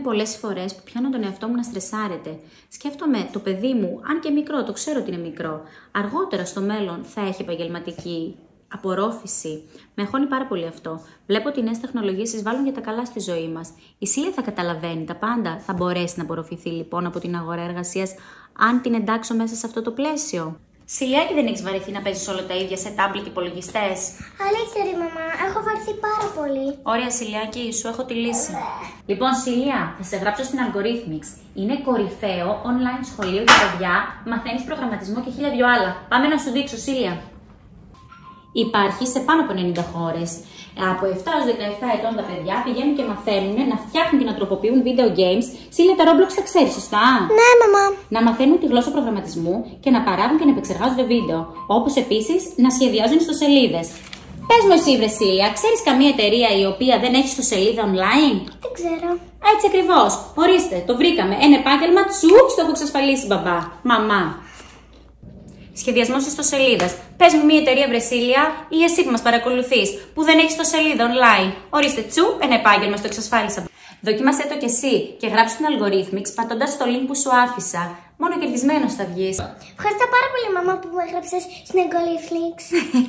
Πολλές φορές που πιάνω τον εαυτό μου να στρεσάρεται. Σκέφτομαι το παιδί μου, αν και μικρό, το ξέρω ότι είναι μικρό, αργότερα στο μέλλον θα έχει επαγγελματική απορρόφηση. Με αγχώνει πάρα πολύ αυτό. Βλέπω ότι οι νέες τεχνολογίες εισβάλλουν για τα καλά στη ζωή μας. Η Σίλια θα καταλαβαίνει τα πάντα. Θα μπορέσει να απορροφηθεί λοιπόν από την αγορά εργασίας, αν την εντάξω μέσα σε αυτό το πλαίσιο. Σιλιάκι, δεν έχεις βαρεθεί να παίζεις όλα τα ίδια σε τάμπλετ υπολογιστές? Αλήθεια ρε μαμά, έχω βαρεθεί πάρα πολύ. Ωραία Σιλιάκι, σου έχω τη λύση. Λοιπόν Σίλια, θα σε γράψω στην Algorithmics. Είναι κορυφαίο online σχολείο για παιδιά, μαθαίνεις προγραμματισμό και 1000 άλλα. Πάμε να σου δείξω Σίλια. Υπάρχει σε πάνω από 90 χώρες. Από 7 έως 17 ετών τα παιδιά πηγαίνουν και μαθαίνουν να φτιάχνουν και να τροποποιούν video games. Σίλια, τα Roblox τα ξέρεις, σωστά? Ναι, μαμά. Να μαθαίνουν τη γλώσσα προγραμματισμού και να παράγουν και να επεξεργάζονται βίντεο. Όπως επίσης να σχεδιάζουν ιστοσελίδες. Πες μου εσύ, βρε Σίλια, ξέρεις καμία εταιρεία η οποία δεν έχει ιστοσελίδα online? Δεν ξέρω. Έτσι ακριβώς. Ορίστε, το βρήκαμε. Ένα επάγγελμα, τσουπ, το έχω εξασφαλίσει μπαμπά. Μαμά. Σχεδιασμός ιστοσελίδας. Πες μου μια εταιρεία, βρε Σίλια, ή εσύ που μας παρακολουθείς, που δεν έχει ιστοσελίδα online. Ορίστε, τσουπ, ένα επάγγελμα, στο εξασφάλισα. Δοκίμασέ το κι εσύ και γράψου την Algorithmics πατώντας το link που σου άφησα. Μόνο κερδισμένος θα βγεις. Ευχαριστώ πάρα πολύ, μαμά, που μου έγραψες στην Algorithmics.